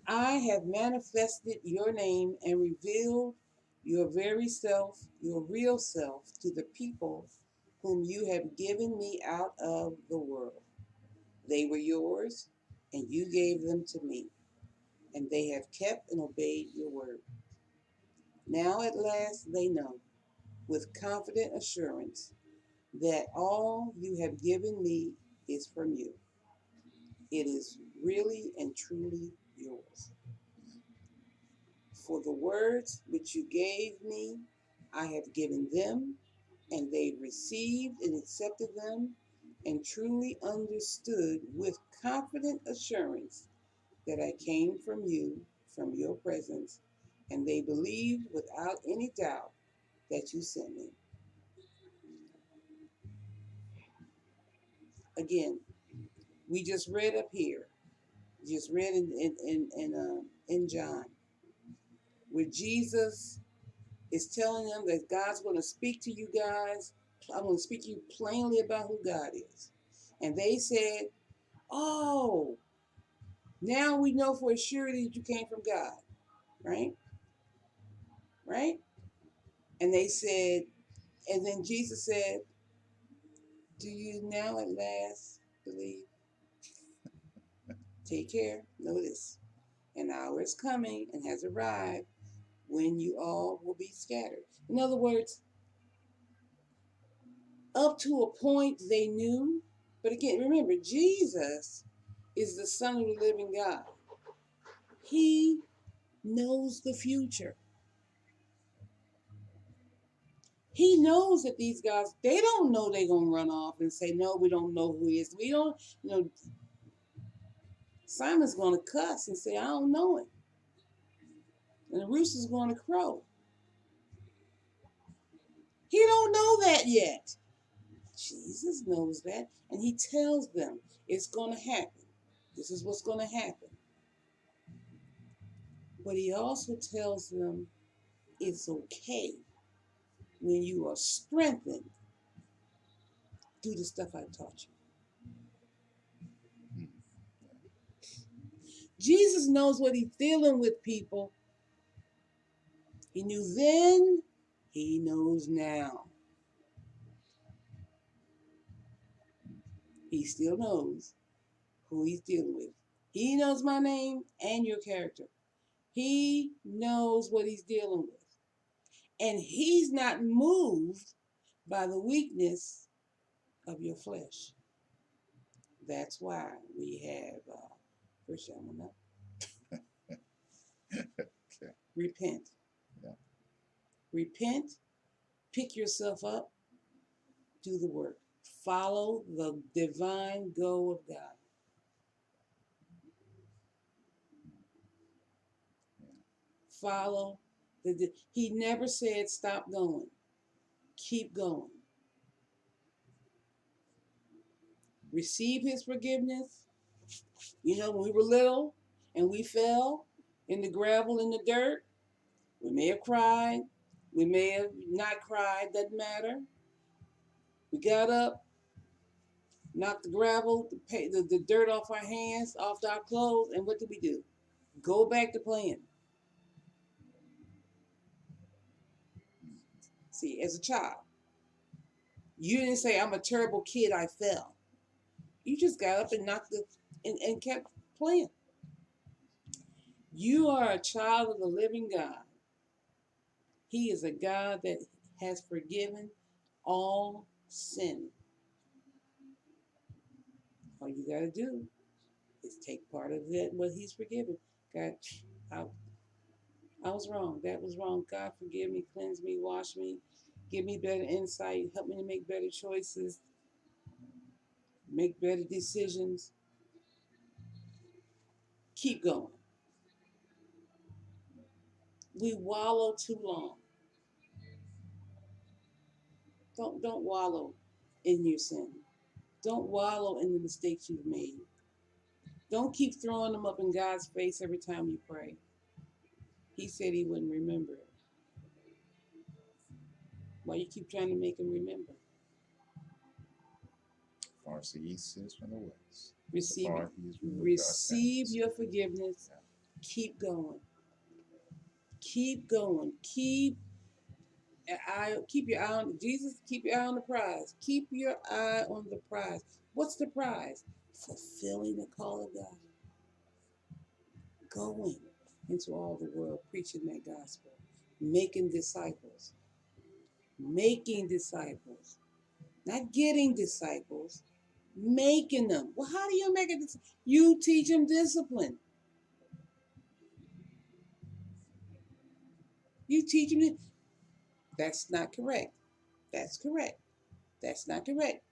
I have manifested your name and revealed your very self, your real self, to the people whom you have given me out of the world. They were yours, and you gave them to me, and they have kept and obeyed your word. Now at last they know, with confident assurance, that all you have given me is from you. It is really and truly yours. For the words which you gave me, I have given them, and they received and accepted them, and truly understood with confident assurance that I came from you, from your presence, and they believed without any doubt that you sent me. Again, we just read up here, just read in John, where Jesus is telling them that God's going to speak to you guys. I'm going to speak to you plainly about who God is. And they said, "Oh, now we know for a surety that you came from God," right? Right? And they said, and then Jesus said, "Do you now at last believe? Take care. Notice, an hour is coming and has arrived when you all will be scattered." In other words, up to a point they knew, but again, remember, Jesus is the Son of the living God. He knows the future. He knows that these guys, they don't know they're going to run off and say, "No, we don't know who he is." We don't, Simon's going to cuss and say, "I don't know him." And the rooster's going to crow. He don't know that yet. Jesus knows that, and he tells them it's going to happen. This is what's going to happen. But he also tells them it's okay when you are strengthened. Do the stuff I taught you. Jesus knows what he's dealing with, people. He knew then, he knows now. He still knows who he's dealing with. He knows my name and your character. He knows what he's dealing with. And he's not moved by the weakness of your flesh. That's why we have, first I'm gonna okay. Repent. Yeah. Repent, pick yourself up, do the work. Follow the divine go of God. Follow he never said stop going. Keep going. Receive his forgiveness. You know, when we were little and we fell in the gravel, in the dirt, we may have cried, we may have not cried, doesn't matter. We got up, knocked the gravel, the dirt off our hands, off our clothes, and what did we do? Go back to playing. See, as a child, you didn't say, "I'm a terrible kid, I fell." You just got up and knocked and kept playing. You are a child of the living God. He is a God that has forgiven all sin. All you got to do is take part of that, what he's forgiven. God, I, I was wrong. That was wrong. God, forgive me, cleanse me, wash me, give me better insight, help me to make better choices, make better decisions. Keep going. We wallow too long. Don't wallow in your sin. Don't wallow in the mistakes you've made. Don't keep throwing them up in God's face every time you pray. He said he wouldn't remember it. Why you keep trying to make him remember? As far as the east is from the west. Receive your forgiveness. Yeah. Keep going. Keep going. Keep your eye on Jesus. Keep your eye on the prize. Keep your eye on the prize. What's the prize? Fulfilling the call of God. Going into all the world, preaching that gospel, making disciples, making disciples, not getting disciples, making them. Well, how do you make it? You teach them discipline. You teach them. That's not correct. That's correct. That's not correct.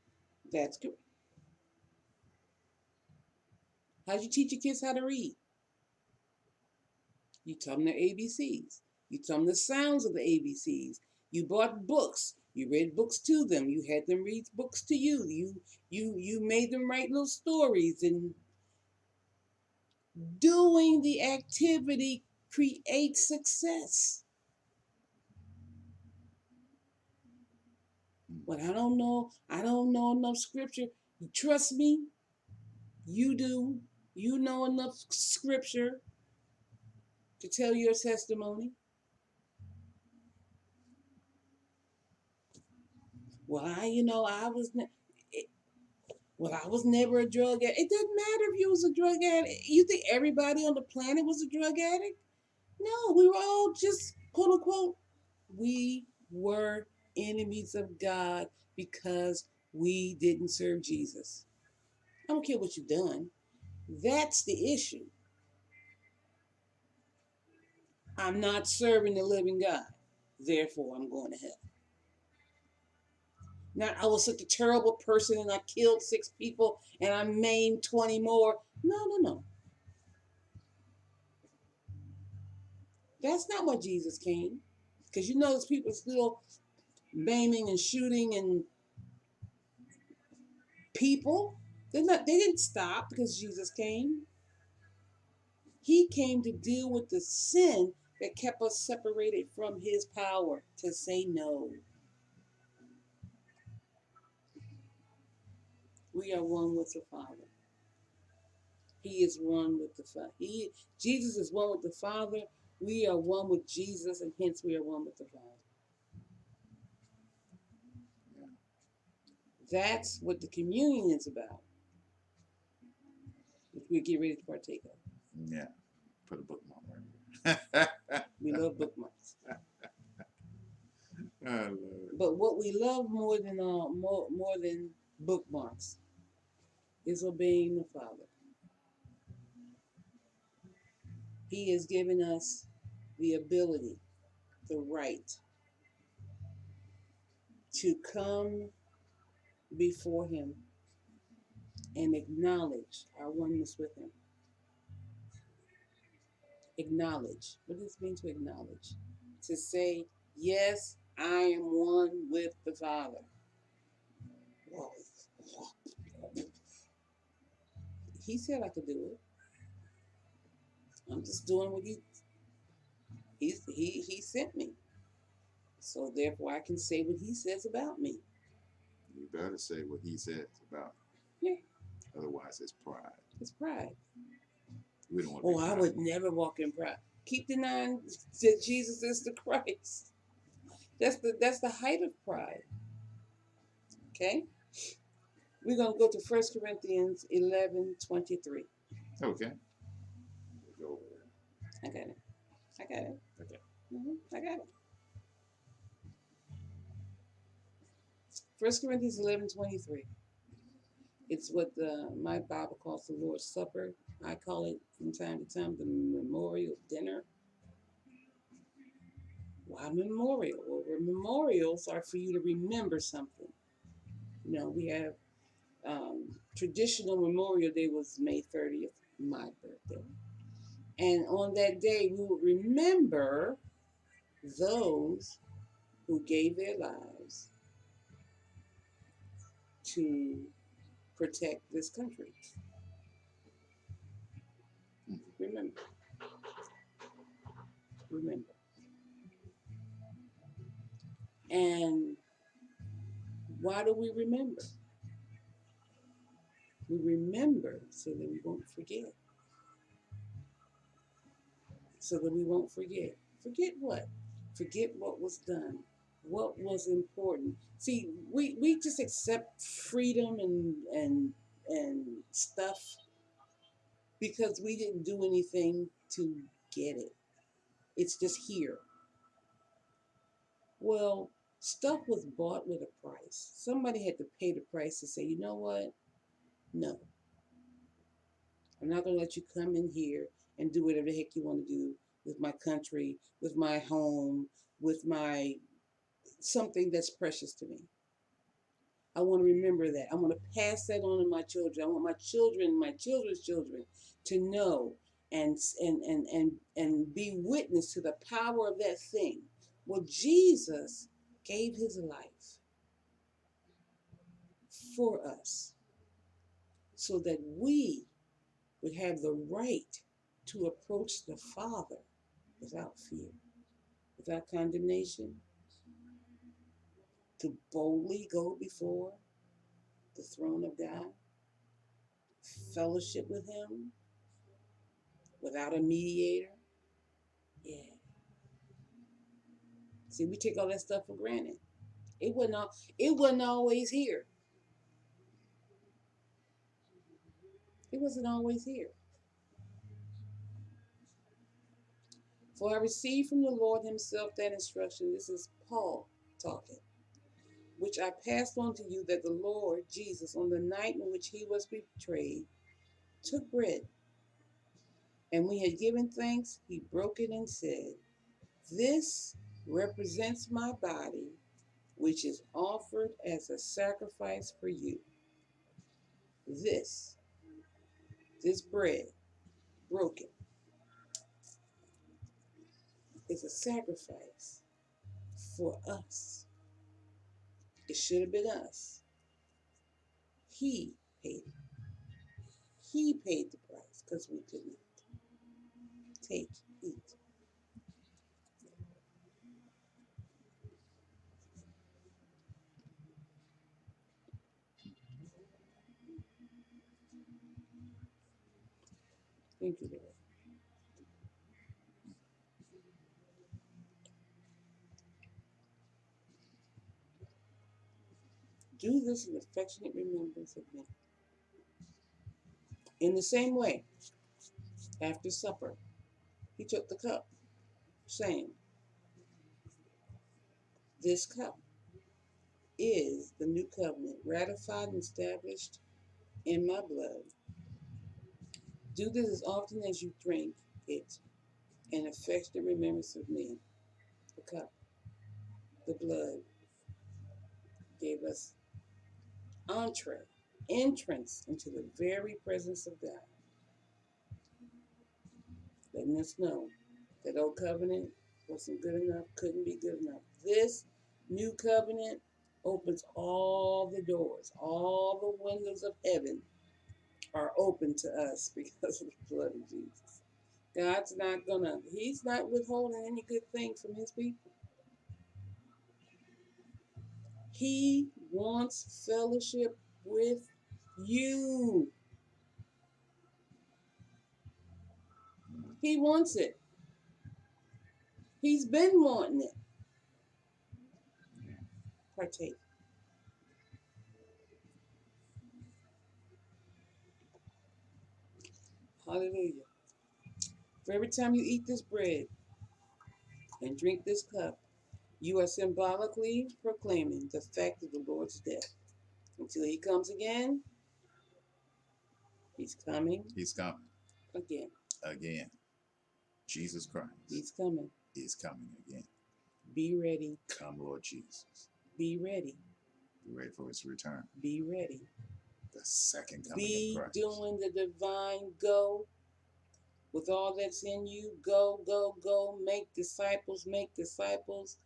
That's correct. How do you teach your kids how to read? You tell them their ABCs. You tell them the sounds of the ABCs. You bought books. You read books to them. You had them read books to you. You made them write little stories. And doing the activity creates success. But I don't know enough scripture. Trust me, you do. You know enough scripture to tell your testimony. Well, I was never a drug addict. It doesn't matter if you was a drug addict. You think everybody on the planet was a drug addict? No, we were all just, quote unquote, we were enemies of God because we didn't serve Jesus. I don't care what you've done. That's the issue. I'm not serving the living God. Therefore, I'm going to hell. Not I was such a terrible person and I killed 6 people and I maimed 20 more. No. That's not why Jesus came. Because you know there's people still maiming and shooting and people. They didn't stop because Jesus came. He came to deal with the sin that kept us separated from his power, to say no. We are one with the Father. He is one with the Father. Jesus is one with the Father. We are one with Jesus, and hence we are one with the Father. That's what the communion is about, which we get ready to partake of. Yeah. Put a bookmark right here. We love bookmarks. Oh, But what we love more than bookmarks is obeying the Father. He has given us the ability, the right to come before him and acknowledge our oneness with him. Acknowledge. What does it mean to acknowledge? To say, yes, I am one with the Father. Whoa. He said I could do it. I'm just doing what he sent me. So therefore I can say what he says about me. you better say what he says about you. Yeah. Otherwise, it's pride. It's pride. We don't want to I would never walk in pride. Keep denying that Jesus is the Christ. That's the height of pride. Okay? We're going to go to 1 Corinthians 11:23. Okay. We'll go over I got it. Okay. I got it. 1 Corinthians 11:23. It's what my Bible calls the Lord's Supper. I call it from time to time the memorial dinner. Why memorial? Well, memorials are for you to remember something. You know, we have traditional Memorial Day was May 30th, my birthday. And on that day, we will remember those who gave their lives to protect this country. Remember. And why do we remember? We remember so that we won't forget. so that we won't forget. Forget what? Forget what was done, what was important. See, we just accept freedom and stuff because we didn't do anything to get it. It's just here. Well, stuff was bought with a price. Somebody had to pay the price to say, you know what? No, I'm not going to let you come in here and do whatever the heck you want to do with my country, with my home, with my something that's precious to me. I want to remember that. I want to pass that on to my children. I want my children, my children's children to know and be witness to the power of that thing. Well, Jesus gave his life for us so that we would have the right to approach the Father without fear, without condemnation, to boldly go before the throne of God, fellowship with him without a mediator. Yeah. See, we take all that stuff for granted. It wasn't always here. It wasn't always here. For I received from the Lord himself that instruction. This is Paul talking, which I passed on to you, that the Lord Jesus, on the night in which he was betrayed, took bread. And when he had given thanks, he broke it and said, this represents my body, which is offered as a sacrifice for you. This bread, broken, is a sacrifice for us. It should have been us. He paid it. He paid the price because we could not. Take, eat. Thank you, Lord. Do this in affectionate remembrance of me. In the same way, after supper, he took the cup, saying, this cup is the new covenant, ratified and established in my blood. Do this as often as you drink it in affectionate remembrance of me. The cup, the blood, gave us entrance into the very presence of God, letting us know that old covenant wasn't good enough, couldn't be good enough. This new covenant opens all the doors, all the windows of heaven are open to us because of the blood of Jesus. He's not withholding any good thing from his people. He wants fellowship with you. He wants it. He's been wanting it. Partake. Hallelujah. For every time you eat this bread and drink this cup, you are symbolically proclaiming the fact of the Lord's death. Until he comes again, he's coming. He's coming. Again. Again. Jesus Christ. He's coming. Is coming again. Be ready. Come, Lord Jesus. Be ready. Be ready for his return. Be ready. The second coming Be of Christ. doing the divine go with all that's in you. Go, go, go. Make disciples. Make disciples.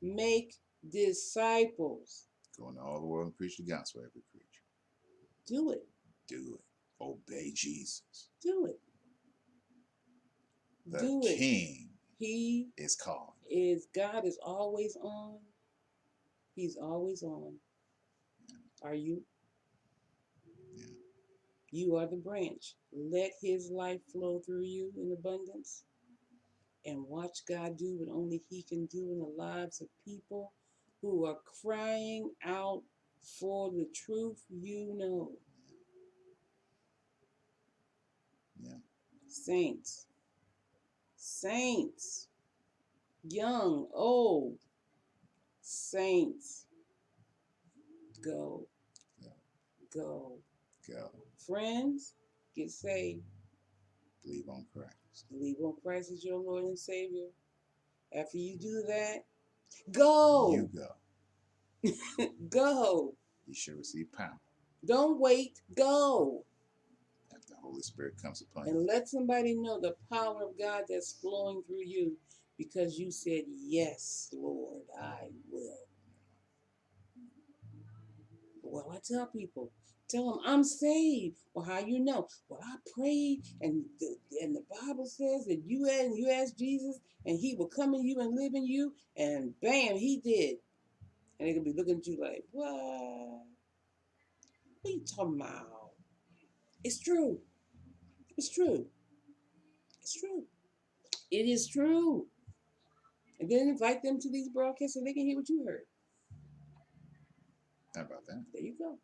Make disciples. Go into all the world and preach the gospel to every creature. Do it. Do it. Obey Jesus. Do it. The King He is calling. God is always on. He's always on. Are you? Yeah. You are the branch. Let his life flow through you in abundance. and watch God do what only He can do in the lives of people who are crying out for the truth you know. Yeah. Saints, young, old, saints, go, Go. go. Go. Friends, get saved. Believe on Christ. Believe on Christ as your Lord and Savior. After you do that, go. You go. Go. You shall receive power Don't wait. Go. after the Holy Spirit comes upon And you. let somebody know the power of God that's flowing through you because you said, yes, Lord, I will. Well, I tell them I'm saved. Well, how you know? Well, I prayed, and the Bible says that you asked Jesus, and He will come in you and live in you, and bam, He did. And they're gonna be looking at you like, what? What are you talking about? It's true. It's true. It's true. It is true. And then invite them to these broadcasts so they can hear what you heard. How about that? There you go.